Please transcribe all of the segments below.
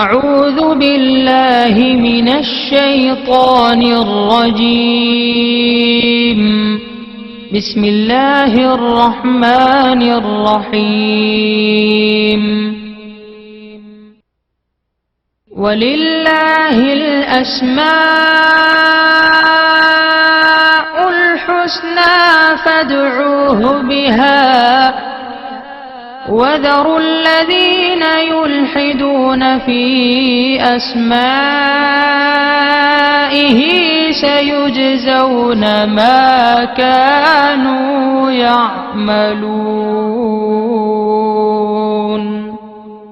أعوذ بالله من الشيطان الرجيم. بسم الله الرحمن الرحيم. ولله الأسماء الحسنى فادعوه بها وذروا الذين يلحدون في أسمائه سيجزون ما كانوا يعملون.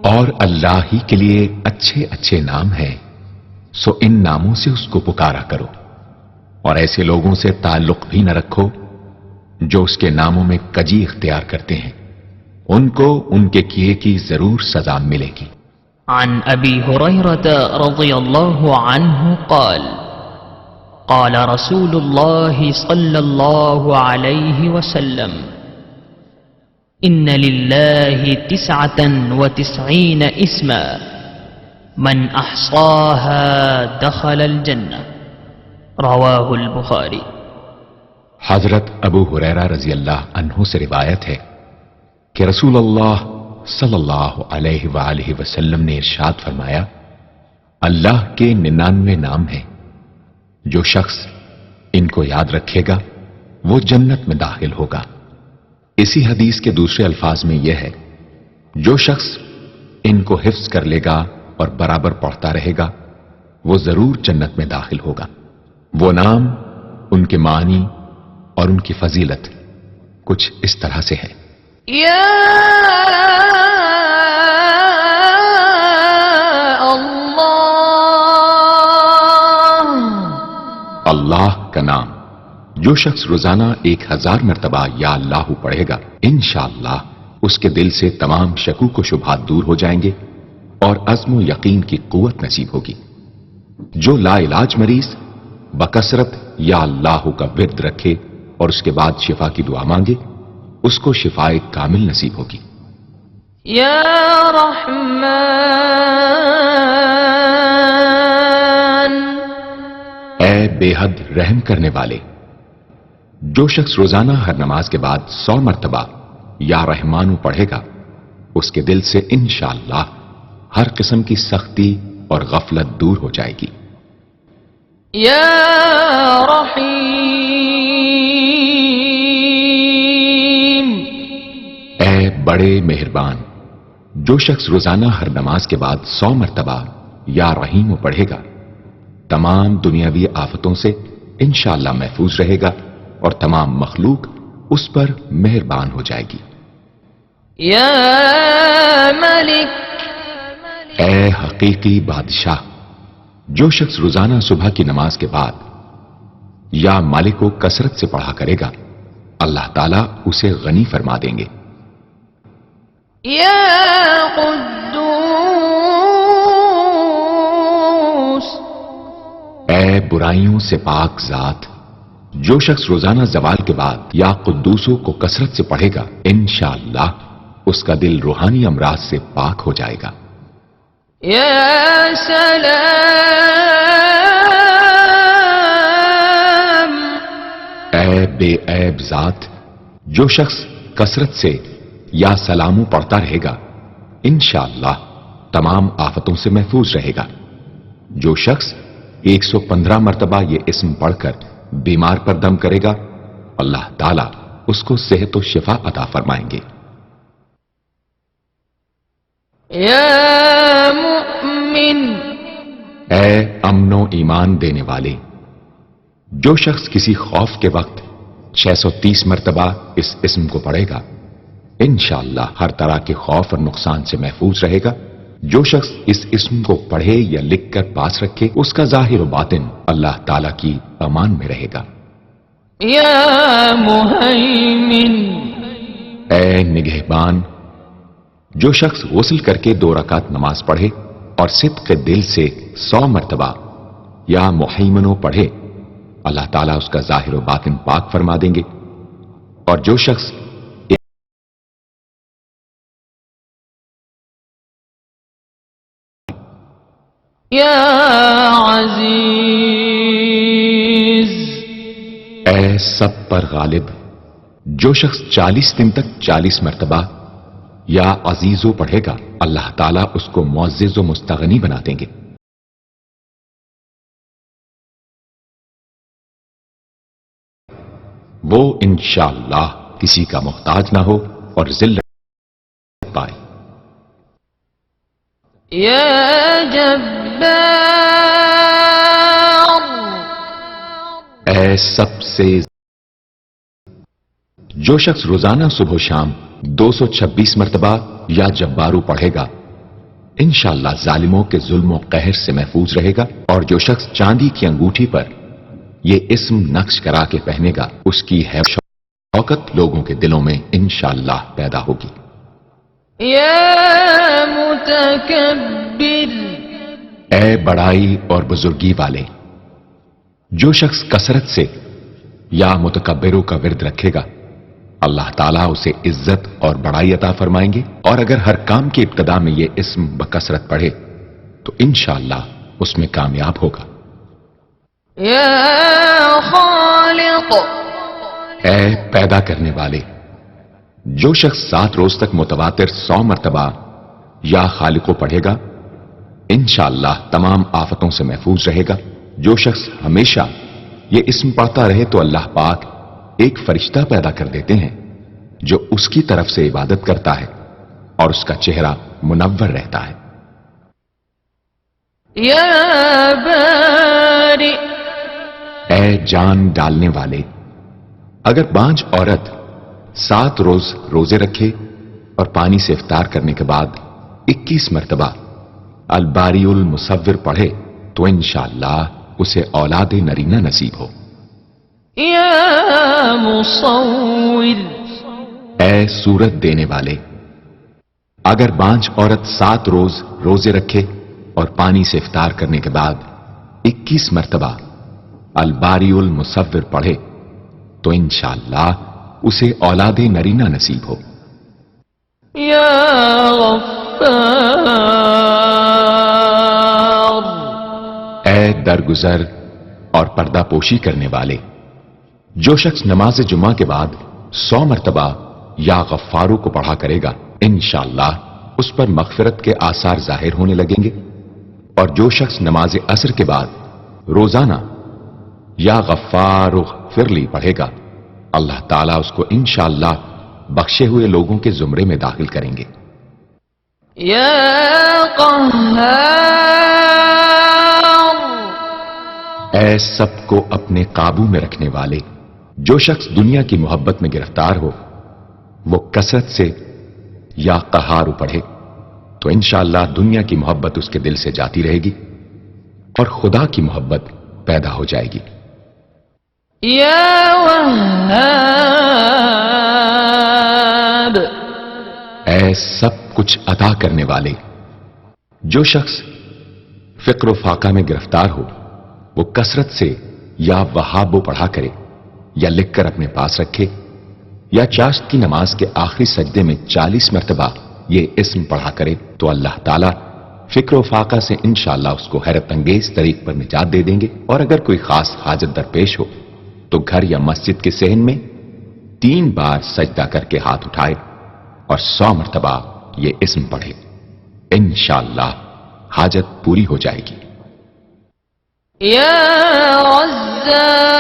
اور اللہ ہی کے لیے اچھے اچھے نام ہیں، سو ان ناموں سے اس کو پکارا کرو، اور ایسے لوگوں سے تعلق بھی نہ رکھو جو اس کے ناموں میں کجی اختیار کرتے ہیں، ان کو ان کے کیے کی ضرور سزا ملے گی. عن ابی ہریرہ رضی اللہ عنہ قال قال رسول اللہ صلی اللہ علیہ وسلم ان للہ 99 اسما من احصاها دخل الجنہ. رواہ البخاری. حضرت ابو ہریرہ رضی اللہ عنہ سے روایت ہے کہ رسول اللہ صلی اللہ علیہ وآلہ وسلم نے ارشاد فرمایا، اللہ کے 99 نام ہیں، جو شخص ان کو یاد رکھے گا وہ جنت میں داخل ہوگا. اسی حدیث کے دوسرے الفاظ میں یہ ہے، جو شخص ان کو حفظ کر لے گا اور برابر پڑھتا رہے گا وہ ضرور جنت میں داخل ہوگا. وہ نام، ان کے معنی اور ان کی فضیلت کچھ اس طرح سے ہے. یا اللہ، اللہ کا نام جو شخص روزانہ 1000 مرتبہ یا اللہ پڑھے گا، انشاءاللہ اس کے دل سے تمام شکوک و شبہات دور ہو جائیں گے اور عزم و یقین کی قوت نصیب ہوگی. جو لا علاج مریض بکثرت یا اللہ کا ورد رکھے اور اس کے بعد شفا کی دعا مانگے، اس کو شفائے کامل نصیب ہوگی. یا رحمان، اے بے حد رحم کرنے والے. جو شخص روزانہ ہر نماز کے بعد 100 مرتبہ یا رحمانو پڑھے گا، اس کے دل سے انشاءاللہ ہر قسم کی سختی اور غفلت دور ہو جائے گی. یا رحیم، اے بڑے مہربان. جو شخص روزانہ ہر نماز کے بعد 100 مرتبہ یا رحیم پڑھے گا، تمام دنیاوی آفتوں سے انشاءاللہ محفوظ رہے گا اور تمام مخلوق اس پر مہربان ہو جائے گی. یا ملک، اے حقیقی بادشاہ. جو شخص روزانہ صبح کی نماز کے بعد یا مالک کو کثرت سے پڑھا کرے گا، اللہ تعالیٰ اسے غنی فرما دیں گے. یا قدوس، اے برائیوں سے پاک ذات. جو شخص روزانہ زوال کے بعد یا قدوسوں کو کثرت سے پڑھے گا، انشاءاللہ اس کا دل روحانی امراض سے پاک ہو جائے گا. یا سلام، اے بے عیب ذات. جو شخص کثرت سے یا سلاموں پڑھتا رہے گا، انشاءاللہ تمام آفتوں سے محفوظ رہے گا. جو شخص 115 مرتبہ یہ اسم پڑھ کر بیمار پر دم کرے گا، اللہ تعالیٰ اس کو صحت و شفا عطا فرمائیں گے. یا مؤمن، اے امن و ایمان دینے والے. جو شخص کسی خوف کے وقت 630 مرتبہ اس اسم کو پڑھے گا، انشاءاللہ ہر طرح کے خوف اور نقصان سے محفوظ رہے گا. جو شخص اس اسم کو پڑھے یا لکھ کر پاس رکھے، اس کا ظاہر و باطن اللہ تعالیٰ کی امان میں رہے گا. یا مہیمن، اے نگہبان. جو شخص غسل کر کے 2 رکعت نماز پڑھے اور صدق دل سے 100 مرتبہ یا محیمنو پڑھے، اللہ تعالیٰ اس کا ظاہر و باطن پاک فرما دیں گے. اور جو شخص یا عزیز. اے سب پر غالب. جو شخص 40 دن تک 40 مرتبہ یا عزیزو پڑھے گا اللہ تعالیٰ اس کو معزز و مستغنی بنا دیں گے. وہ انشاءاللہ کسی کا محتاج نہ ہو اور ذلت پائے. یا جبار. اے سب سے. جو شخص روزانہ صبح و شام 226 مرتبہ یا جبارو پڑھے گا انشاءاللہ ظالموں کے ظلم و قہر سے محفوظ رہے گا. اور جو شخص چاندی کی انگوٹھی پر یہ اسم نقش کرا کے پہنے گا اس کی شوکت لوگوں کے دلوں میں انشاءاللہ پیدا ہوگی. یا متکبر. اے بڑائی اور بزرگی والے. جو شخص کثرت سے یا متکبروں کا ورد رکھے گا اللہ تعالیٰ اسے عزت اور بڑائی عطا فرمائیں گے. اور اگر ہر کام کی ابتدا میں یہ اسم بکثرت پڑھے تو انشاءاللہ اس میں کامیاب ہوگا. یا خالق. اے پیدا کرنے والے. جو شخص 7 روز تک متواتر 100 مرتبہ یا خالقو پڑھے گا انشاءاللہ تمام آفتوں سے محفوظ رہے گا. جو شخص ہمیشہ یہ اسم پڑھتا رہے تو اللہ پاک ایک فرشتہ پیدا کر دیتے ہیں جو اس کی طرف سے عبادت کرتا ہے اور اس کا چہرہ منور رہتا ہے. یا باری. اے جان ڈالنے والے. اگر بانج عورت 7 روز روزے رکھے اور پانی سے افطار کرنے کے بعد 21 مرتبہ الباری المصور پڑھے تو انشاءاللہ اسے اولاد نرینہ نصیب ہو. یا مصور. اے صورت دینے والے. اگر بانج عورت 7 روز روزے رکھے اور پانی سے افطار کرنے کے بعد 21 مرتبہ الباری المصور پڑھے تو انشاءاللہ اسے اولاد نرینہ نصیب ہو. یا غفار. اے درگزر اور پردہ پوشی کرنے والے. جو شخص نماز جمعہ کے بعد 100 مرتبہ یا غفارو کو پڑھا کرے گا انشاءاللہ اس پر مغفرت کے آثار ظاہر ہونے لگیں گے. اور جو شخص نماز عصر کے بعد روزانہ یا غفار فرلی پڑھے گا اللہ تعالیٰ اس کو انشاءاللہ بخشے ہوئے لوگوں کے زمرے میں داخل کریں گے. یا قہار. اے سب کو اپنے قابو میں رکھنے والے. جو شخص دنیا کی محبت میں گرفتار ہو وہ کثرت سے یا قہار پڑھے تو انشاءاللہ دنیا کی محبت اس کے دل سے جاتی رہے گی اور خدا کی محبت پیدا ہو جائے گی. یا وہاب. اے سب کچھ عطا کرنے والے. جو شخص فقر و فاقہ میں گرفتار ہو وہ کثرت سے یا وہاب پڑھا کرے یا لکھ کر اپنے پاس رکھے یا چاشت کی نماز کے آخری سجدے میں 40 مرتبہ یہ اسم پڑھا کرے تو اللہ تعالیٰ فکر و فاقہ سے انشاءاللہ اس کو حیرت انگیز طریق پر نجات دے دیں گے. اور اگر کوئی خاص حاجت درپیش ہو تو گھر یا مسجد کے صحن میں 3 بار سجدہ کر کے ہاتھ اٹھائے اور 100 مرتبہ یہ اسم پڑھے انشاءاللہ حاجت پوری ہو جائے گی. یا رزاق.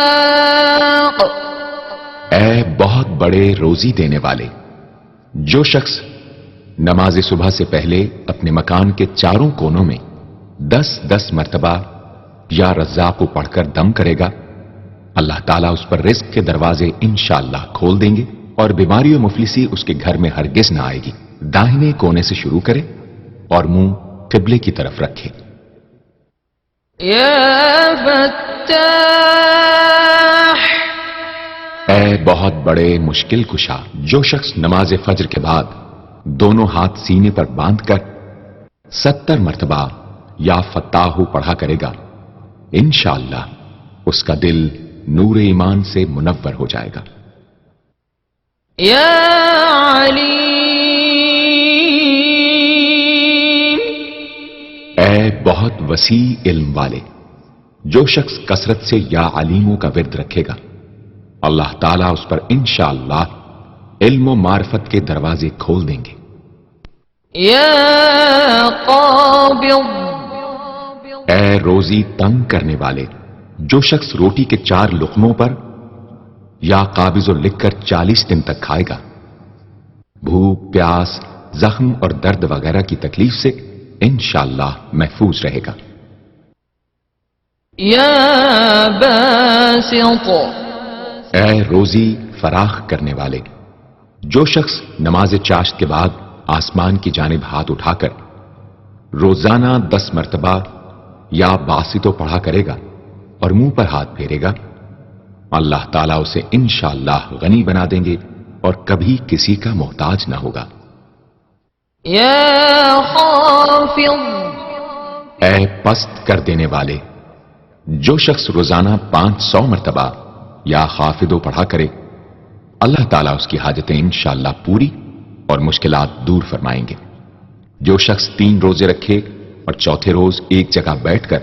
اے بہت بڑے روزی دینے والے. جو شخص نماز صبح سے پہلے اپنے مکان کے چاروں کونوں میں 10-10 مرتبہ یا رزاق کو پڑھ کر دم کرے گا اللہ تعالیٰ اس پر رزق کے دروازے انشاءاللہ کھول دیں گے اور بیماری و مفلسی اس کے گھر میں ہرگز نہ آئے گی. داہنے کونے سے شروع کرے اور منہ قبلے کی طرف رکھے. یا فتاح. اے بہت بڑے مشکل کشا. جو شخص نماز فجر کے بعد دونوں ہاتھ سینے پر باندھ کر 70 مرتبہ یا فتاحو پڑھا کرے گا انشاءاللہ اس کا دل نور ایمان سے منور ہو جائے گا. یا علیم. اے بہت وسیع علم والے، جو شخص کثرت سے یا علیموں کا ورد رکھے گا، اللہ تعالیٰ اس پر انشاءاللہ علم و معرفت کے دروازے کھول دیں گے۔ يا قابض اے روزی تنگ کرنے والے، جو شخص روٹی کے 4 لقموں پر یا قابض و لکھ کر 40 دن تک کھائے گا، بھوک، پیاس، زخم اور درد وغیرہ کی تکلیف سے انشاءاللہ محفوظ رہے گا۔ يا باسط اے روزی فراخ کرنے والے، جو شخص نماز چاشت کے بعد آسمان کی جانب ہاتھ اٹھا کر روزانہ 10 مرتبہ یا باسطو پڑھا کرے گا اور منہ پر ہاتھ پھیرے گا، اللہ تعالیٰ اسے انشاءاللہ غنی بنا دیں گے اور کبھی کسی کا محتاج نہ ہوگا۔ يا خافض اے پست کر دینے والے، جو شخص روزانہ 500 مرتبہ یا خافضو پڑھا کرے، اللہ تعالیٰ اس کی حاجتیں انشاءاللہ پوری اور مشکلات دور فرمائیں گے۔ جو شخص 3 روزے رکھے اور چوتھے روز ایک جگہ بیٹھ کر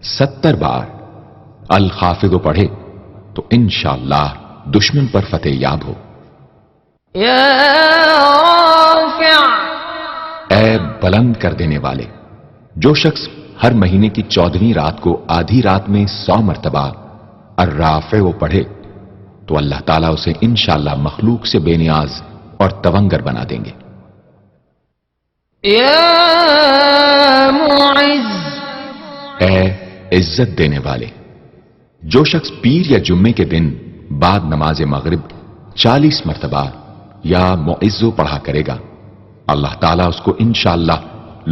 70 بار الخافضو پڑھے تو انشاءاللہ دشمن پر فتح یاب ہو۔ يا رافع اے بلند کر دینے والے، جو شخص ہر مہینے کی 14ویں رات کو آدھی رات میں 100 مرتبہ الرافع پڑھے تو اللہ تعالیٰ اسے انشاءاللہ مخلوق سے بے نیاز اور تونگر بنا دیں گے۔ يا معز اے عزت دینے والے، جو شخص پیر یا جمعے کے دن بعد نماز مغرب 40 مرتبہ یا معزو پڑھا کرے گا، اللہ تعالیٰ اس کو انشاءاللہ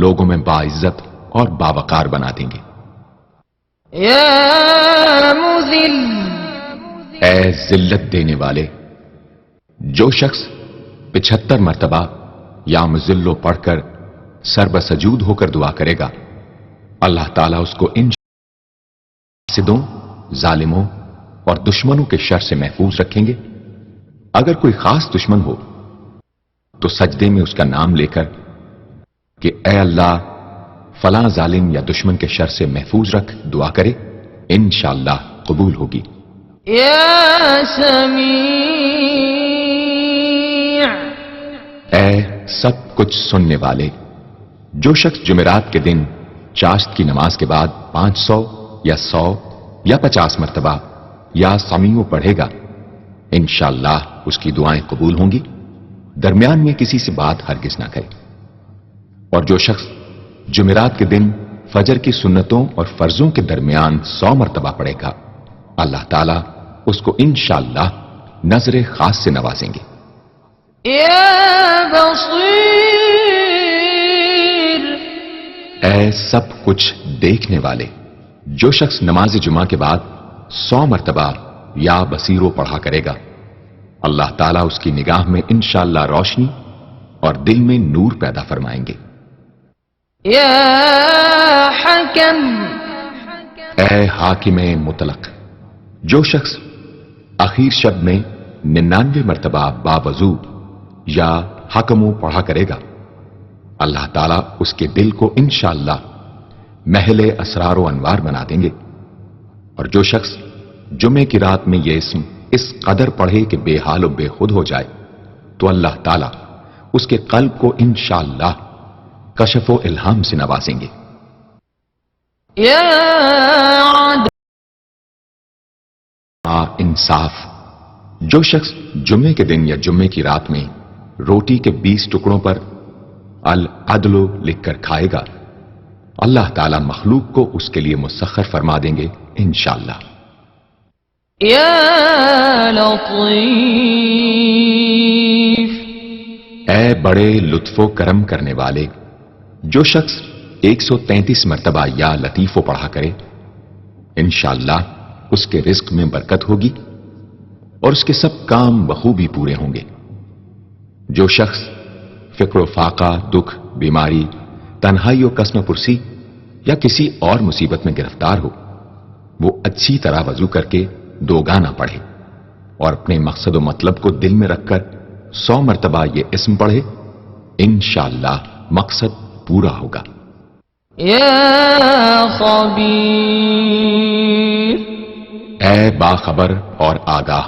لوگوں میں باعزت اور باوقار بنا دیں گے۔ يا مذل اے ذلت دینے والے، جو شخص 75 مرتبہ یا مذلو پڑھ کر سر بسجود ہو کر دعا کرے گا، اللہ تعالیٰ اس کو ان حاسدوں، ظالموں اور دشمنوں کے شر سے محفوظ رکھیں گے۔ اگر کوئی خاص دشمن ہو تو سجدے میں اس کا نام لے کر کہ اے اللہ فلاں ظالم یا دشمن کے شر سے محفوظ رکھ دعا کرے، انشاءاللہ قبول ہوگی۔ يا سميع اے سب کچھ سننے والے، جو شخص جمعرات کے دن چاشت کی نماز کے بعد 500 یا 100 یا 50 مرتبہ یا سمیع پڑھے گا، انشاءاللہ اس کی دعائیں قبول ہوں گی، درمیان میں کسی سے بات ہرگز نہ کرے۔ اور جو شخص جمعرات کے دن فجر کی سنتوں اور فرضوں کے درمیان 100 مرتبہ پڑھے گا، اللہ تعالیٰ اس کو انشاءاللہ نظر خاص سے نوازیں گے۔ يا بصير اے سب کچھ دیکھنے والے، جو شخص نماز جمعہ کے بعد 100 مرتبہ یا بصیرو پڑھا کرے گا، اللہ تعالیٰ اس کی نگاہ میں انشاءاللہ روشنی اور دل میں نور پیدا فرمائیں گے۔ يا حكم اے حاکم مطلق، جو شخص اخیر شب میں 99 مرتبہ باوضو یا حکمو پڑھا کرے گا، اللہ تعالیٰ اس کے دل کو انشاءاللہ محل اسرار و انوار بنا دیں گے۔ اور جو شخص جمعے کی رات میں یہ اسم اس قدر پڑھے کہ بے حال و بے خود ہو جائے تو اللہ تعالیٰ اس کے قلب کو انشاءاللہ کشف و الہام سے نوازیں گے۔ يا عدل انصاف، جو شخص جمعے کے دن یا جمعے کی رات میں روٹی کے 20 ٹکڑوں پر العدل لکھ کر کھائے گا، اللہ تعالیٰ مخلوق کو اس کے لیے مسخر فرما دیں گے انشاءاللہ۔ يا لطيف اے بڑے لطف و کرم کرنے والے، جو شخص 133 مرتبہ یا لطیفو پڑھا کرے، انشاءاللہ اس کے رزق میں برکت ہوگی اور اس کے سب کام بخوبی پورے ہوں گے۔ جو شخص فقر و فاقہ، دکھ، بیماری، تنہائی و کسم پرسی یا کسی اور مصیبت میں گرفتار ہو، وہ اچھی طرح وضو کر کے 2 گانا پڑھے اور اپنے مقصد و مطلب کو دل میں رکھ کر 100 مرتبہ یہ اسم پڑھے، انشاءاللہ مقصد پورا ہوگا۔ يا خبير اے باخبر اور آگاہ،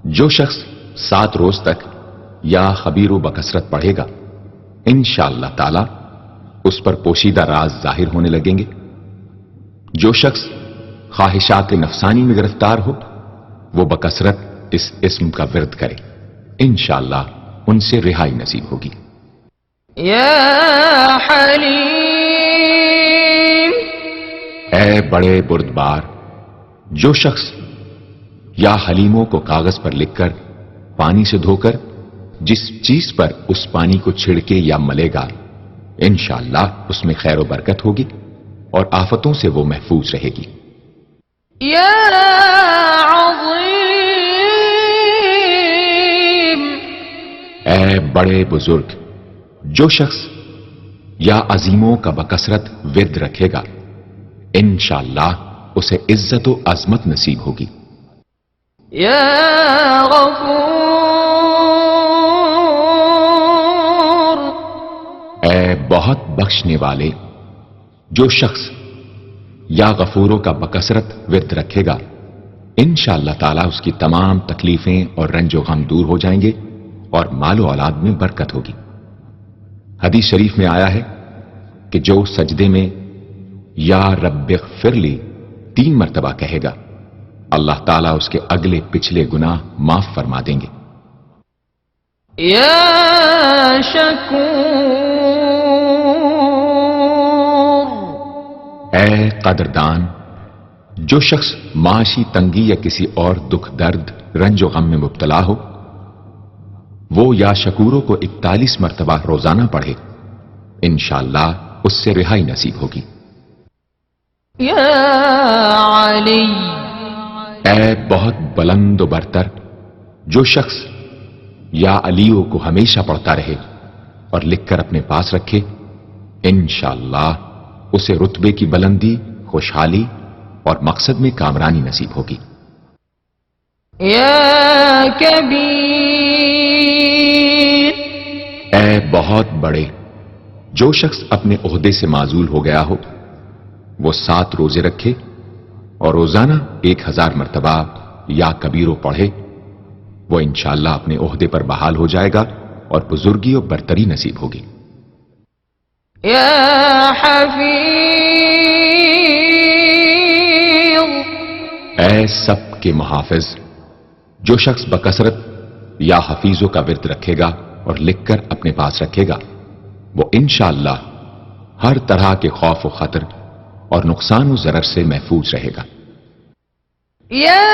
جو شخص 7 روز تک یا خبیر و بکثرت پڑھے گا، انشاءاللہ تعالی اس پر پوشیدہ راز ظاہر ہونے لگیں گے۔ جو شخص خواہشات نفسانی میں گرفتار ہو، وہ بکثرت اس اسم کا ورد کرے، انشاءاللہ ان سے رہائی نصیب ہوگی۔ يا حليم اے بڑے بردبار، جو شخص یا حلیموں کو کاغذ پر لکھ کر پانی سے دھو کر جس چیز پر اس پانی کو چھڑکے یا ملے گا، انشاءاللہ اس میں خیر و برکت ہوگی اور آفتوں سے وہ محفوظ رہے گی۔ يا عظيم اے بڑے بزرگ، جو شخص یا عظیموں کا بکثرت ورد رکھے گا، انشاءاللہ اسے عزت و عظمت نصیب ہوگی۔ يا غفور اے بہت بخشنے والے، جو شخص یا غفوروں کا بکثرت ورد رکھے گا، انشاءاللہ تعالیٰ اس کی تمام تکلیفیں اور رنج و غم دور ہو جائیں گے اور مال و اولاد میں برکت ہوگی۔ حدیث شریف میں آیا ہے کہ جو سجدے میں یا رب اغفر لی 3 مرتبہ کہے گا، اللہ تعالیٰ اس کے اگلے پچھلے گناہ معاف فرما دیں گے۔ يا شكور اے قدردان، جو شخص معاشی تنگی یا کسی اور دکھ درد رنج و غم میں مبتلا ہو، وہ یا شکوروں کو 41 مرتبہ روزانہ پڑھے، انشاءاللہ اس سے رہائی نصیب ہوگی۔ يا علي اے بہت بلند و برتر، جو شخص یا علیوں کو ہمیشہ پڑھتا رہے اور لکھ کر اپنے پاس رکھے، انشاءاللہ اسے رتبے کی بلندی، خوشحالی اور مقصد میں کامرانی نصیب ہوگی۔ يا كبير اے بہت بڑے، جو شخص اپنے عہدے سے معزول ہو گیا ہو، وہ 7 روزے رکھے اور روزانہ 1000 مرتبہ یا کبیرو پڑھے، وہ انشاءاللہ اپنے عہدے پر بحال ہو جائے گا اور بزرگی اور برتری نصیب ہوگی۔ يا حفيظ اے سب کے محافظ، جو شخص بکثرت یا حفیظوں کا ورد رکھے گا اور لکھ کر اپنے پاس رکھے گا، وہ انشاءاللہ ہر طرح کے خوف و خطر اور نقصان و ضرر سے محفوظ رہے گا۔ يا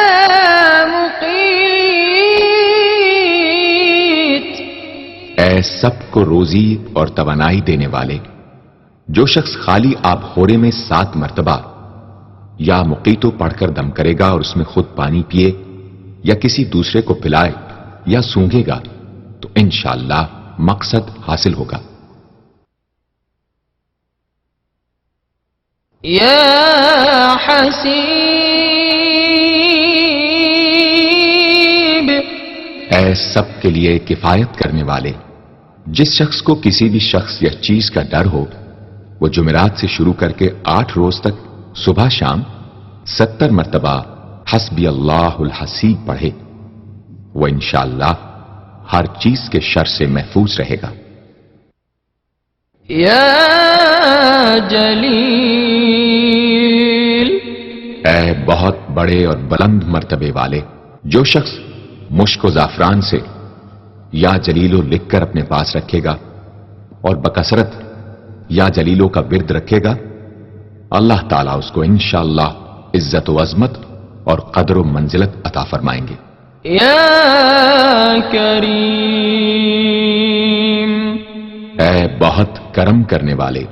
مقيت اے سب کو روزی اور توانائی دینے والے، جو شخص خالی آب خورے میں 7 مرتبہ یا مقیتو پڑھ کر دم کرے گا اور اس میں خود پانی پیے یا کسی دوسرے کو پلائے یا سونگے گا، تو انشاءاللہ مقصد حاصل ہوگا۔ يا حسيب اے سب کے لیے کفایت کرنے والے، جس شخص کو کسی بھی شخص یا چیز کا ڈر ہو، وہ جمعرات سے شروع کر کے 8 روز تک صبح شام 70 مرتبہ حسبی اللہ الحسیب پڑھے، وہ انشاءاللہ ہر چیز کے شر سے محفوظ رہے گا۔ يا جليل اے بہت بڑے اور بلند مرتبے والے، جو شخص مشک و زعفران سے یا جلیلو لکھ کر اپنے پاس رکھے گا اور بکثرت یا جلیلوں کا ورد رکھے گا، اللہ تعالیٰ اس کو انشاءاللہ عزت و عظمت اور قدر و منزلت عطا فرمائیں گے۔ يا كريم اے بہت کرم کرنے والے،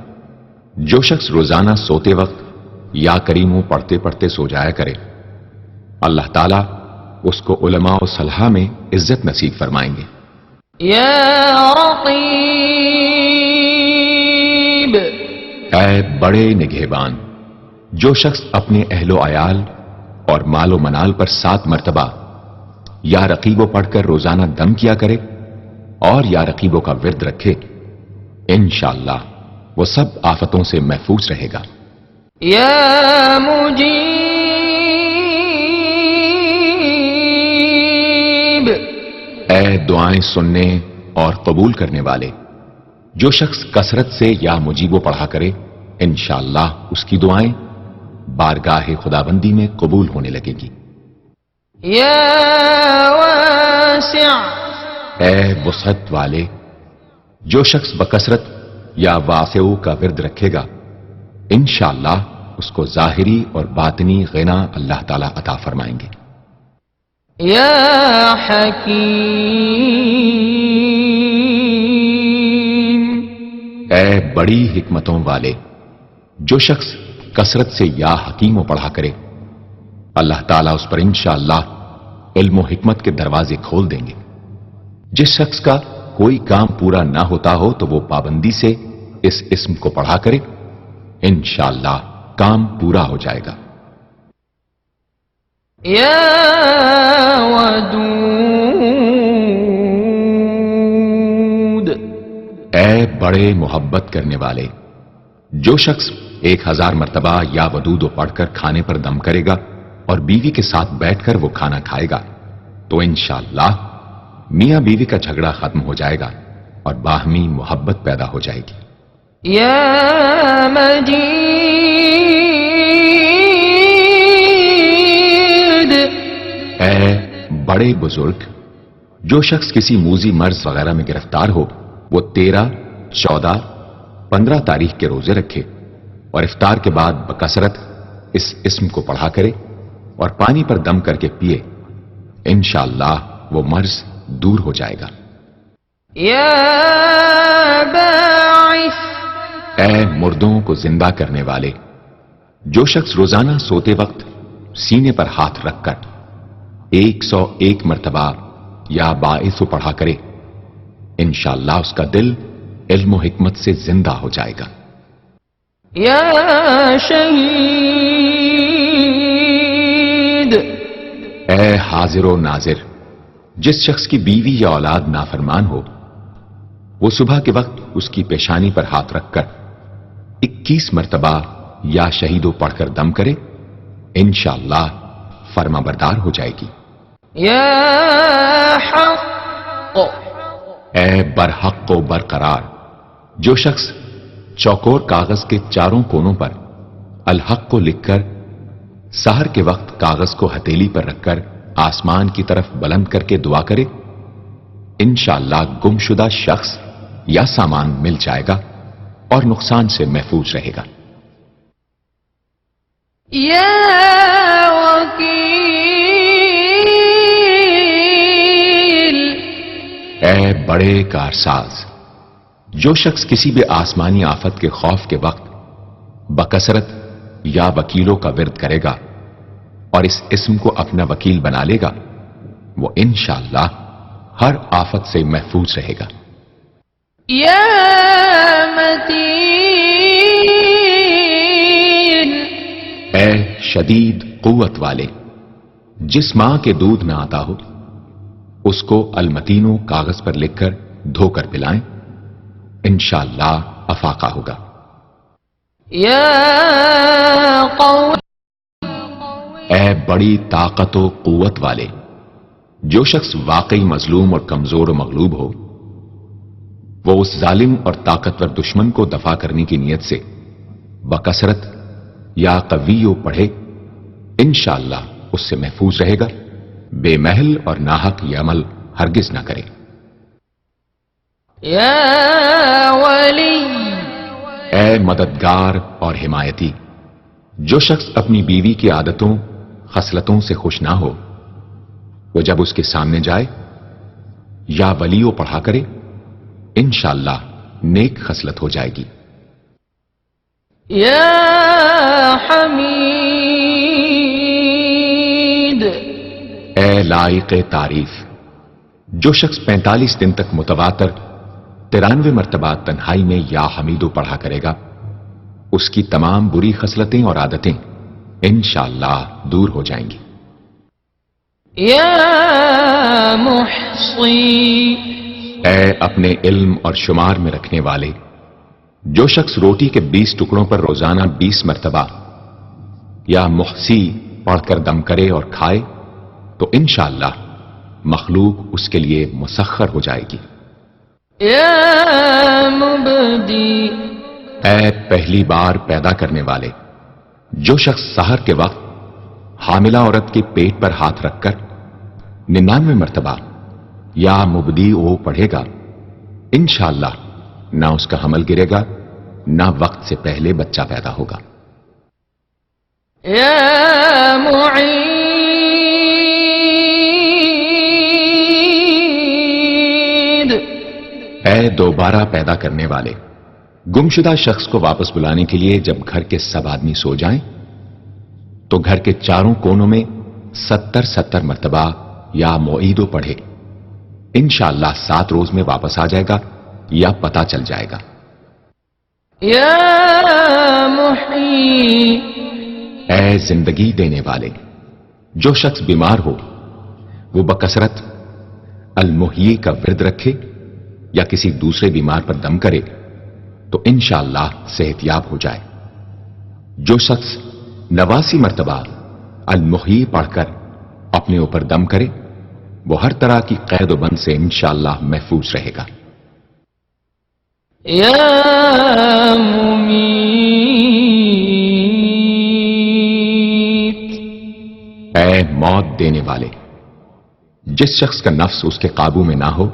جو شخص روزانہ سوتے وقت یا کریموں پڑھتے پڑھتے سو جایا کرے، اللہ تعالیٰ اس کو علماء و صلحاء میں عزت نصیب فرمائیں گے۔ يا رقيب اے بڑے نگہبان، جو شخص اپنے اہل و عیال اور مال و منال پر 7 مرتبہ یا رقیبوں پڑھ کر روزانہ دم کیا کرے اور یا رقیبوں کا ورد رکھے، انشاءاللہ وہ سب آفتوں سے محفوظ رہے گا۔ يا مجيب اے دعائیں سننے اور قبول کرنے والے، جو شخص کثرت سے یا مجیبو پڑھا کرے انشاءاللہ اس کی دعائیں بارگاہ خداوندی میں قبول ہونے لگے گی۔ يا واسع اے وسعت والے، جو شخص بکثرت یا واسعو کا ورد رکھے گا انشاءاللہ اس کو ظاہری اور باطنی غنا اللہ تعالی عطا فرمائیں گے۔ يا حكيم اے بڑی حکمتوں والے، جو شخص کثرت سے یا حکیمو پڑھا کرے اللہ تعالیٰ اس پر انشاءاللہ علم و حکمت کے دروازے کھول دیں گے۔ جس شخص کا کوئی کام پورا نہ ہوتا ہو تو وہ پابندی سے اس اسم کو پڑھا کرے انشاءاللہ کام پورا ہو جائے گا۔ يا ودود اے بڑے محبت کرنے والے، جو شخص 1000 مرتبہ یا ودود پڑھ کر کھانے پر دم کرے گا اور بیوی کے ساتھ بیٹھ کر وہ کھانا کھائے گا تو انشاءاللہ میاں بیوی کا جھگڑا ختم ہو جائے گا اور باہمی محبت پیدا ہو جائے گی۔ يا مجيد اے بڑے بزرگ، جو شخص کسی موذی مرض وغیرہ میں گرفتار ہو وہ 13، 14، 15 تاریخ کے روزے رکھے اور افطار کے بعد بکثرت اس اسم کو پڑھا کرے اور پانی پر دم کر کے پیے انشاءاللہ وہ مرض دور ہو جائے گا۔ يا باعث اے مردوں کو زندہ کرنے والے، جو شخص روزانہ سوتے وقت سینے پر ہاتھ رکھ کر 101 مرتبہ یا باعث پڑھا کرے انشاءاللہ اس کا دل علم و حکمت سے زندہ ہو جائے گا۔ يا شهيد اے حاضر و ناظر، جس شخص کی بیوی یا اولاد نافرمان ہو وہ صبح کے وقت اس کی پیشانی پر ہاتھ رکھ کر 21 مرتبہ یا شہیدو پڑھ کر دم کرے انشاءاللہ فرما بردار ہو جائے گی۔ يا حق اے برحق و برقرار، جو شخص چوکور کاغذ کے چاروں کونوں پر الحق کو لکھ کر سحر کے وقت کاغذ کو ہتھیلی پر رکھ کر آسمان کی طرف بلند کر کے دعا کرے انشاءاللہ گمشدہ شخص یا سامان مل جائے گا اور نقصان سے محفوظ رہے گا۔ يا وكيل اے بڑے کارساز، جو شخص کسی بھی آسمانی آفت کے خوف کے وقت بکثرت یا وکیلوں کا ورد کرے گا اور اس اسم کو اپنا وکیل بنا لے گا وہ انشاءاللہ ہر آفت سے محفوظ رہے گا۔ يا متين اے شدید قوت والے، جس ماں کے دودھ نہ آتا ہو اس کو المتینو کاغذ پر لکھ کر دھو کر پلائیں انشاءاللہ افاقہ ہوگا۔ يا قوي اے بڑی طاقت و قوت والے، جو شخص واقعی مظلوم اور کمزور و مغلوب ہو وہ اس ظالم اور طاقتور دشمن کو دفاع کرنے کی نیت سے بکثرت یا قویو پڑھے انشاءاللہ اس سے محفوظ رہے گا، بے محل اور ناحق یہ عمل ہرگز نہ کرے۔ يا ولي اے مددگار اور حمایتی، جو شخص اپنی بیوی کی عادتوں خصلتوں سے خوش نہ ہو وہ جب اس کے سامنے جائے یا ولیو پڑھا کرے انشاءاللہ نیک خصلت ہو جائے گی۔ يا حميد اے لائق تعریف، جو شخص 45 دن تک متواتر 93 مرتبہ تنہائی میں یا حمیدو پڑھا کرے گا اس کی تمام بری خصلتیں اور عادتیں انشاءاللہ دور ہو جائیں گی۔ يا محصي اے اپنے علم اور شمار میں رکھنے والے، جو شخص روٹی کے 20 ٹکڑوں پر روزانہ 20 مرتبہ یا محسی پڑھ کر دم کرے اور کھائے تو انشاءاللہ مخلوق اس کے لیے مسخر ہو جائے گی۔ یا مبدی، اے پہلی بار پیدا کرنے والے، جو شخص سحر کے وقت حاملہ عورت کے پیٹ پر ہاتھ رکھ کر 99 مرتبہ یا مبدی او پڑھے گا، انشاءاللہ نہ اس کا حمل گرے گا نہ وقت سے پہلے بچہ پیدا ہوگا۔ یا معید، اے دوبارہ پیدا کرنے والے، گمشدہ شخص کو واپس بلانے کے لیے جب گھر کے سب آدمی سو جائیں تو گھر کے چاروں کونوں میں 70 مرتبہ یا معیدو پڑھے، انشاءاللہ 7 روز میں واپس آ جائے گا یا پتہ چل جائے گا۔ یا محیی، اے زندگی دینے والے، جو شخص بیمار ہو وہ بکثرت المحیی کا ورد رکھے یا کسی دوسرے بیمار پر دم کرے تو انشاءاللہ صحت یاب ہو جائے۔ جو شخص 89 مرتبہ المحیی پڑھ کر اپنے اوپر دم کرے وہ ہر طرح کی قید و بند سے انشاءاللہ محفوظ رہے گا۔ یا ممیت، اے موت دینے والے، جس شخص کا نفس اس کے قابو میں نہ ہو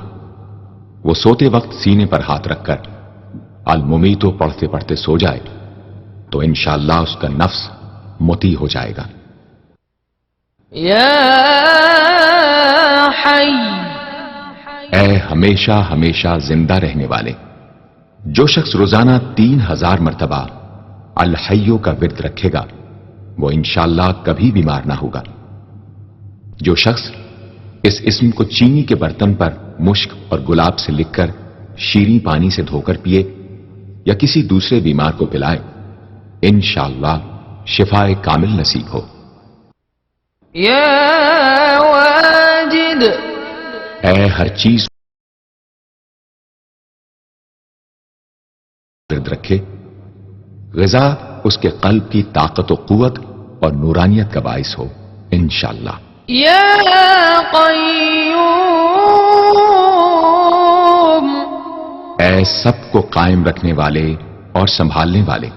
وہ سوتے وقت سینے پر ہاتھ رکھ کر الممیتو پڑھتے پڑھتے سو جائے تو انشاءاللہ اس کا نفس مطیع ہو جائے گا۔ یا حی، اے ہمیشہ ہمیشہ زندہ رہنے والے، جو شخص روزانہ 3000 مرتبہ الحیو کا ورد رکھے گا وہ انشاءاللہ کبھی بیمار نہ ہوگا۔ جو شخص اس اسم کو چینی کے برتن پر مشک اور گلاب سے لکھ کر شیریں پانی سے دھو کر پیے یا کسی دوسرے بیمار کو پلائے انشاءاللہ شفائے کامل نصیب ہو۔ یا واجد، اے ہر چیز ورد رکھے، غذا اس کے قلب کی طاقت و قوت اور نورانیت کا باعث ہو انشاءاللہ۔ یا قیوم، اے سب کو قائم رکھنے والے اور سنبھالنے والے،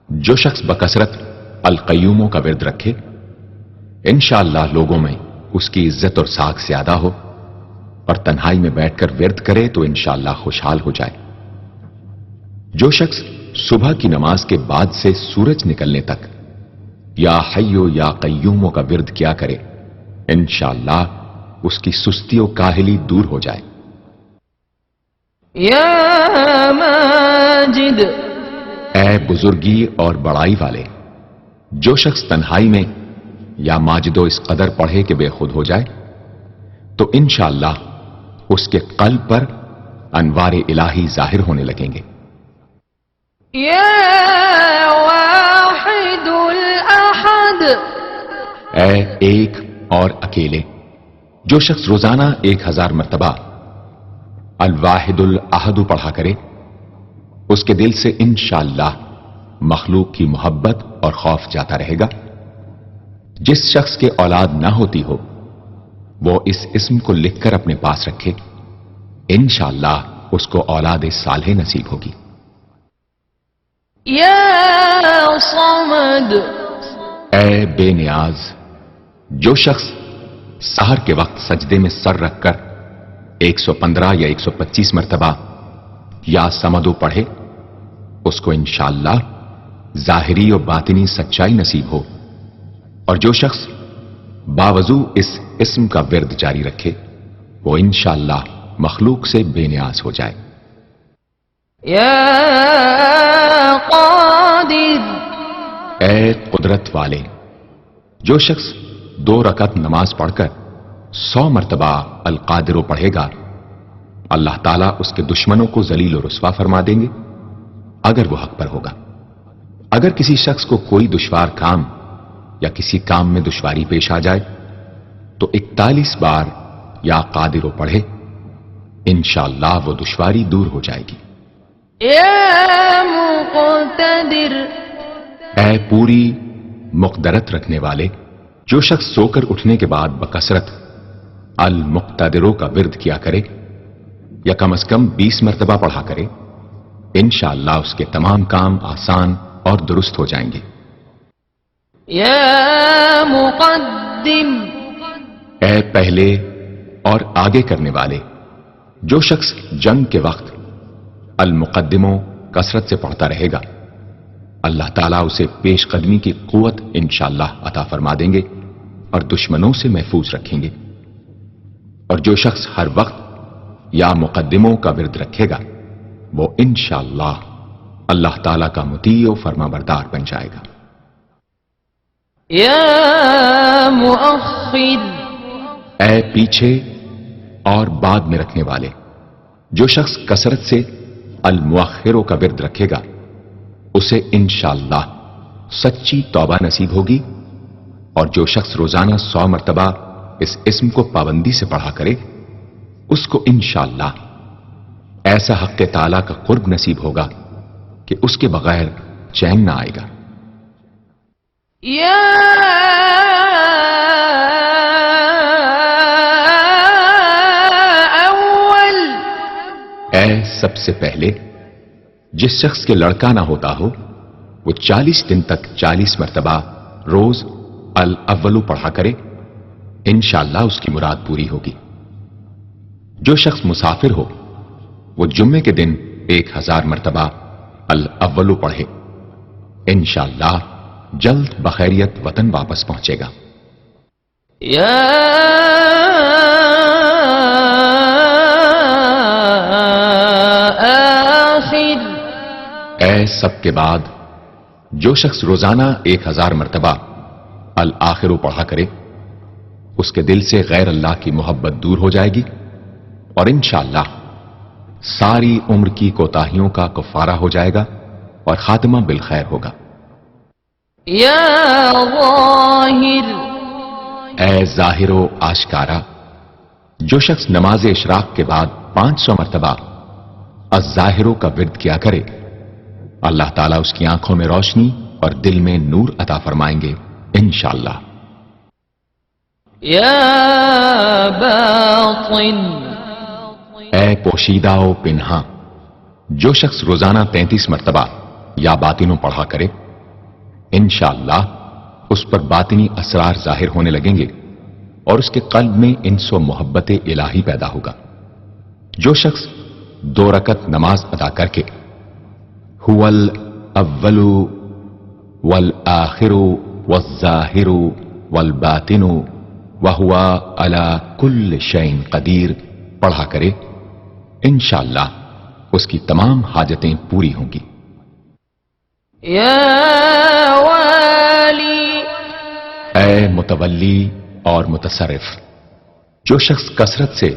جو شخص بکثرت القیوموں کا ورد رکھے انشاءاللہ لوگوں میں اس کی عزت اور ساکھ زیادہ ہو اور تنہائی میں بیٹھ کر ورد کرے تو انشاءاللہ خوشحال ہو جائے۔ جو شخص صبح کی نماز کے بعد سے سورج نکلنے تک یا حیو یا قیوموں کا ورد کیا کرے انشاءاللہ اس کی سستی و کاہلی دور ہو جائے۔ یا ماجد، اے بزرگی اور بڑائی والے، جو شخص تنہائی میں یا ماجد و اس قدر پڑھے کہ بے خود ہو جائے تو انشاءاللہ اس کے قلب پر انوار الہی ظاہر ہونے لگیں گے۔ یا واحد الاحد، اے ایک اور اکیلے، جو شخص روزانہ 1000 مرتبہ الواحد الاحد پڑھا کرے اس کے دل سے انشاءاللہ مخلوق کی محبت اور خوف جاتا رہے گا۔ جس شخص کے اولاد نہ ہوتی ہو وہ اس اسم کو لکھ کر اپنے پاس رکھے انشاءاللہ اس کو اولاد صالح نصیب ہوگی۔ یا صمد، اے بے نیاز، جو شخص سحر کے وقت سجدے میں سر رکھ کر 115 یا 125 مرتبہ یا سمدو پڑھے اس کو انشاءاللہ ظاہری و باطنی سچائی نصیب ہو، اور جو شخص باوضو اس اسم کا ورد جاری رکھے وہ انشاءاللہ مخلوق سے بے نیاز ہو جائے۔ یا قادر، اے قدرت والے، جو شخص 2 رکعت نماز پڑھ کر 100 مرتبہ القادر پڑھے گا اللہ تعالیٰ اس کے دشمنوں کو ذلیل و رسوا فرما دیں گے اگر وہ حق پر ہوگا۔ اگر کسی شخص کو کوئی دشوار کام یا کسی کام میں دشواری پیش آ جائے تو 41 بار یا قادر پڑھے انشاءاللہ وہ دشواری دور ہو جائے گی۔ يا مقتدر اے پوری مقدرت رکھنے والے، جو شخص سو کر اٹھنے کے بعد بکثرت المقتدروں کا ورد کیا کرے یا کم از کم 20 مرتبہ پڑھا کرے، انشاءاللہ اس کے تمام کام آسان اور درست ہو جائیں گے۔ يا مقدم اے پہلے اور آگے کرنے والے، جو شخص جنگ کے وقت المقدموں کثرت سے پڑھتا رہے گا، اللہ تعالیٰ اسے پیش قدمی کی قوت انشاءاللہ عطا فرما دیں گے اور دشمنوں سے محفوظ رکھیں گے۔ اور جو شخص ہر وقت یا مقدموں کا ورد رکھے گا، وہ انشاءاللہ اللہ تعالیٰ کا مطیع و فرما بردار بن جائے گا۔ يا مؤخر اے پیچھے اور بعد میں رکھنے والے، جو شخص کثرت سے المؤخروں کا ورد رکھے گا، اسے انشاءاللہ سچی توبہ نصیب ہوگی، اور جو شخص روزانہ 100 مرتبہ اس اسم کو پابندی سے پڑھا کرے، اس کو انشاءاللہ ایسا حق تعالیٰ کا قرب نصیب ہوگا کہ اس کے بغیر چین نہ آئے گا۔ يا أول اے سب سے پہلے، جس شخص کے لڑکا نہ ہوتا ہو، وہ 40 دن تک 40 مرتبہ روز الاولو پڑھا کرے، انشاءاللہ اس کی مراد پوری ہوگی۔ جو شخص مسافر ہو، وہ جمعے کے دن 1000 مرتبہ الاولو پڑھے، انشاءاللہ جلد بخیریت وطن واپس پہنچے گا۔ يا آخر اے سب کے بعد، جو شخص روزانہ 1000 مرتبہ الآخرو پڑھا کرے، اس کے دل سے غیر اللہ کی محبت دور ہو جائے گی، اور انشاءاللہ ساری عمر کی کوتاہیوں کا کفارہ ہو جائے گا اور خاتمہ بالخیر ہوگا۔ يا ظاہر اے ظاہر و آشکارا، جو شخص نماز اشراق کے بعد 500 مرتبہ الظاہروں کا ورد کیا کرے، اللہ تعالیٰ اس کی آنکھوں میں روشنی اور دل میں نور عطا فرمائیں گے انشاءاللہ۔ يا باطن اے پوشیدہ و پنہاں، جو شخص روزانہ 33 مرتبہ یا باطنوں پڑھا کرے، انشاءاللہ اس پر باطنی اسرار ظاہر ہونے لگیں گے اور اس کے قلب میں انس و محبت الہی پیدا ہوگا۔ جو شخص 2 رکعت نماز ادا کر کے هو الاول والآخر والظاہر والباطن وهو على كل شيء قدیر پڑھا کرے، انشاءاللہ اس کی تمام حاجتیں پوری ہوں گی۔ يا والی اے متولی اور متصرف، جو شخص کثرت سے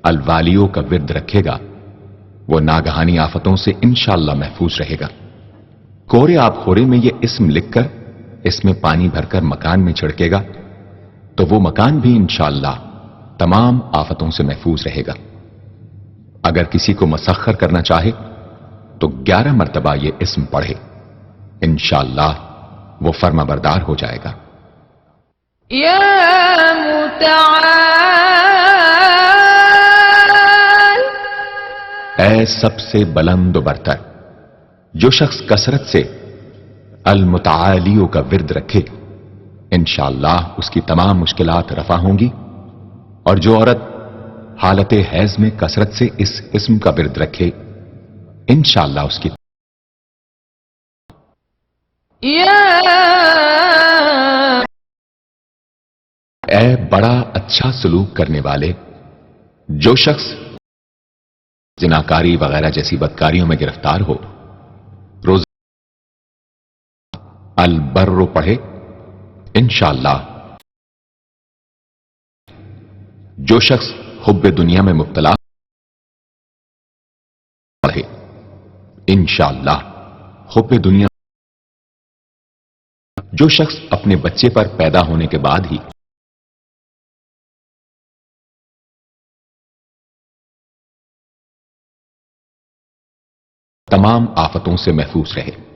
الوالیوں کا ورد رکھے گا، وہ ناگہانی آفتوں سے انشاءاللہ محفوظ رہے گا۔ کورے آب خورے میں یہ اسم لکھ کر اس میں پانی بھر کر مکان میں چھڑکے گا تو وہ مکان بھی انشاءاللہ تمام آفتوں سے محفوظ رہے گا۔ اگر کسی کو مسخر کرنا چاہے تو 11 مرتبہ یہ اسم پڑھے، انشاءاللہ وہ فرما بردار ہو جائے گا۔ یا متعال اے سب سے بلند و برتر، جو شخص کثرت سے المتعالیوں کا ورد رکھے، انشاءاللہ اس کی تمام مشکلات رفع ہوں گی، اور جو عورت حالت حیض میں کثرت سے اس اسم کا ورد رکھے، انشاءاللہ اس کی یا اے بڑا اچھا سلوک کرنے والے، جو شخص زناکاری وغیرہ جیسی بدکاریوں میں گرفتار ہو، روز البر پڑھے، انشاءاللہ جو شخص حب دنیا میں مبتلا پڑھے، انشاءاللہ حب دنیا جو شخص اپنے بچے پر پیدا ہونے کے بعد ہی تمام آفتوں سے محفوظ رہے۔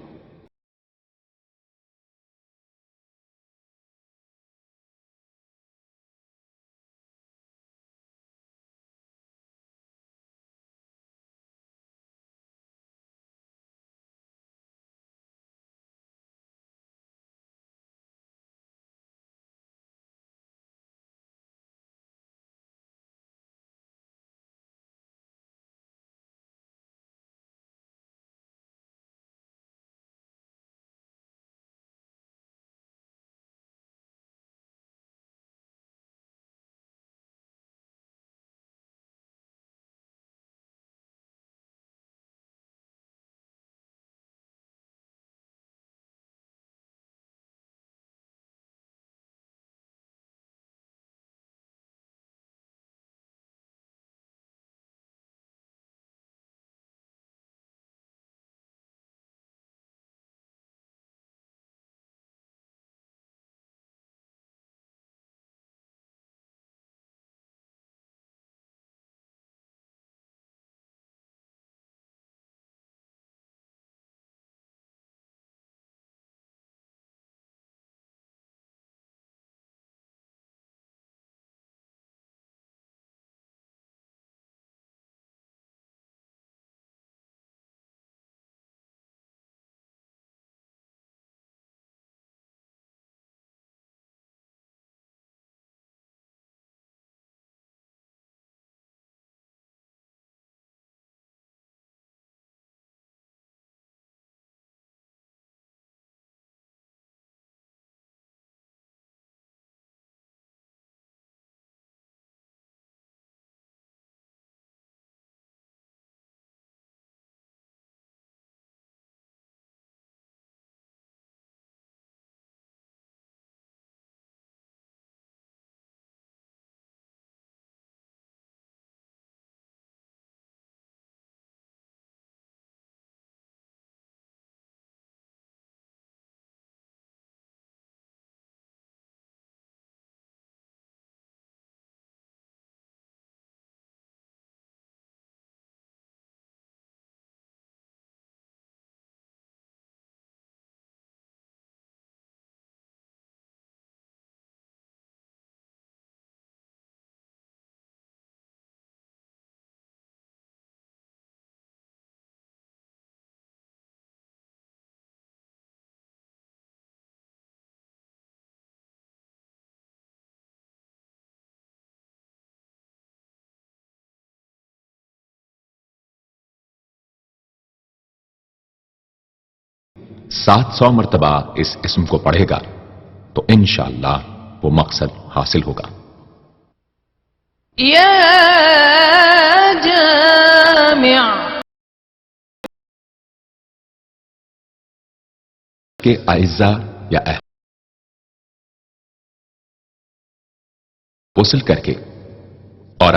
سات سو مرتبہ اس اسم کو پڑھے گا تو انشاءاللہ وہ مقصد حاصل ہوگا۔ یا جامع، کہ اعزا یا غسل کر کے اور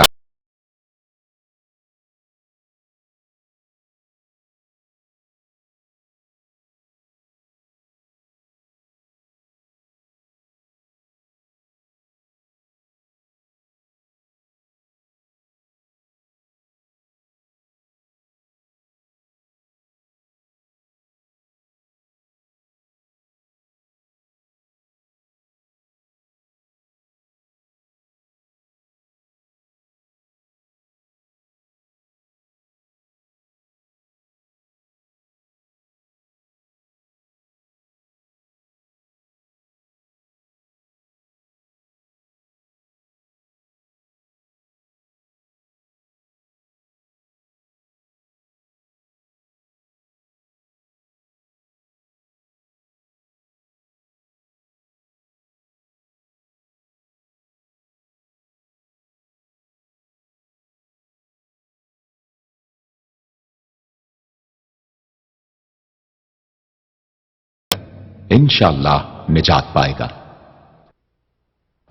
انشاءاللہ نجات پائے گا۔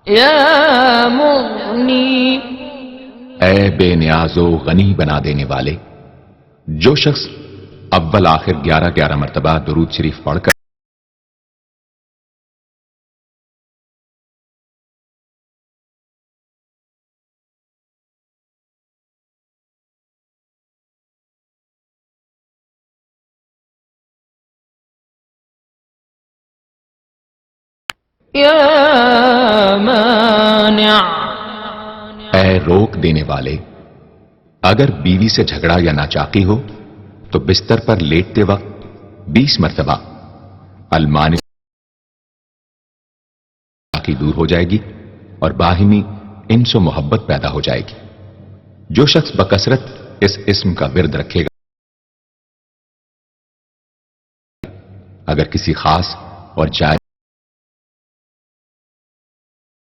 یا مغنی، اے بے نیاز و غنی بنا دینے والے، جو شخص اول آخر 11 مرتبہ درود شریف پڑھ کر يا مانع اے روک دینے والے، اگر بیوی سے جھگڑا یا ناچاقی ہو تو بستر پر لیٹتے وقت 20 مرتبہ المانع کی دور ہو جائے گی اور باہمی انس و محبت پیدا ہو جائے گی۔ جو شخص بکثرت اس اسم کا ورد رکھے گا اگر کسی خاص اور جائز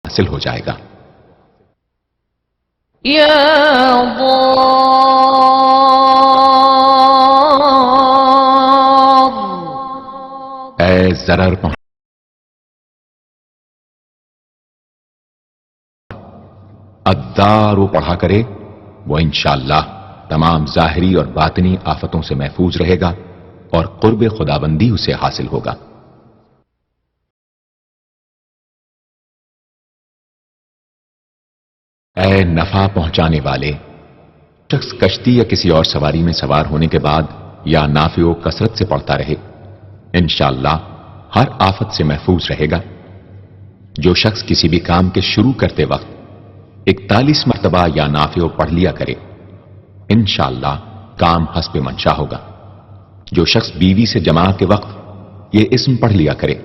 حاصل ہو جائے گا۔ يا ضار اے ضرر الدار پڑھا کرے وہ انشاءاللہ تمام ظاہری اور باطنی آفتوں سے محفوظ رہے گا اور قرب خدابندی اسے حاصل ہوگا۔ اے نفع پہنچانے والے، شخص کشتی یا کسی اور سواری میں سوار ہونے کے بعد یا نافع و کثرت سے پڑھتا رہے انشاءاللہ ہر آفت سے محفوظ رہے گا۔ جو شخص کسی بھی کام کے شروع کرتے وقت 41 مرتبہ یا نافع پڑھ لیا کرے انشاءاللہ کام حسب منشا ہوگا۔ جو شخص بیوی سے جماع کے وقت یہ اسم پڑھ لیا کرے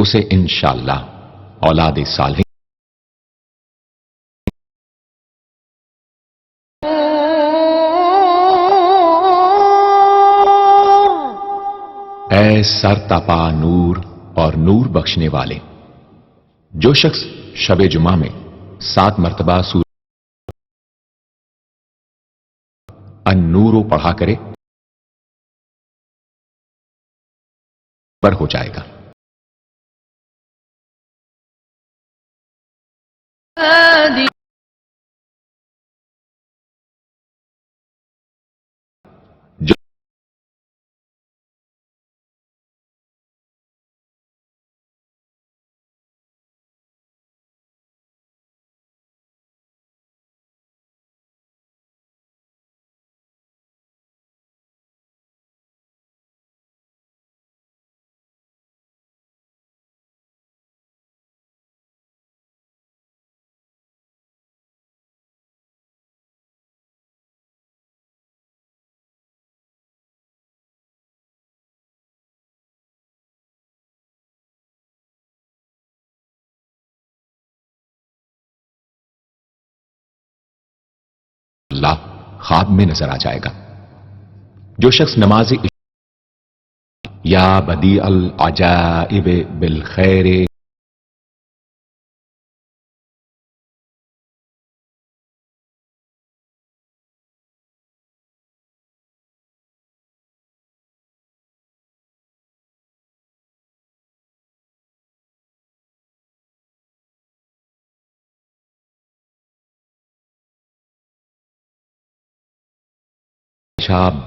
اسے انشاءاللہ اولاد صالح۔ اے سر تپا نور اور نور بخشنے والے، جو شخص شب جمعہ میں 7 مرتبہ سورہ النور پڑھا کرے پر ہو جائے گا۔ هادي جو اللہ خواب میں نظر آ جائے گا۔ جو شخص نماز یا بدیع العجائب بالخیر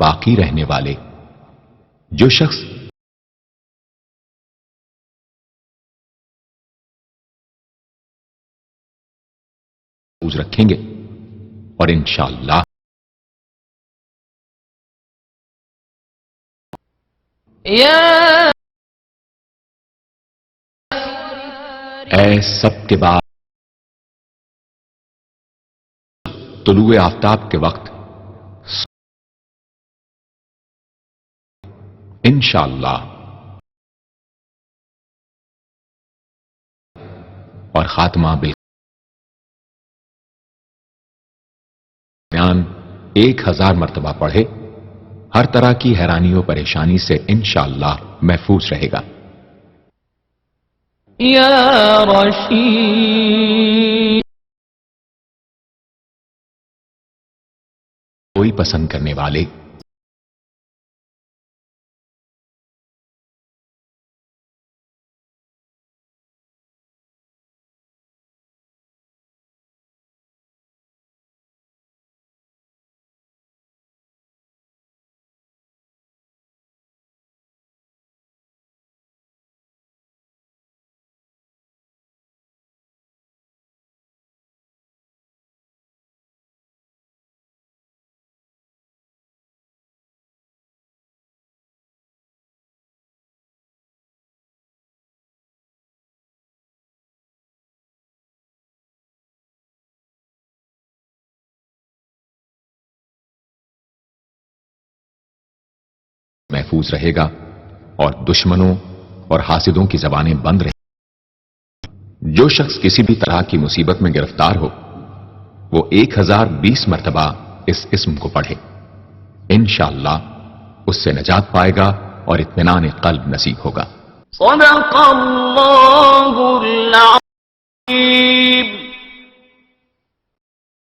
باقی رہنے والے، جو شخص رکھیں گے اور انشاءاللہ يا اے سب کے بعد طلوع آفتاب کے وقت انشاءاللہ اور خاتمہ بیان 1000 مرتبہ پڑھے ہر طرح کی حیرانی و پریشانی سے انشاءاللہ محفوظ رہے گا۔ يا رشيد کوئی پسند کرنے والے محفوظ رہے گا اور دشمنوں اور حاسدوں کی زبانیں بند رہیں۔ جو شخص کسی بھی طرح کی مصیبت میں گرفتار ہو وہ 1020 مرتبہ اس اسم کو پڑھے، انشاءاللہ اس سے نجات پائے گا اور اطمینان قلب نصیب ہوگا۔ صدق اللہ العظیم۔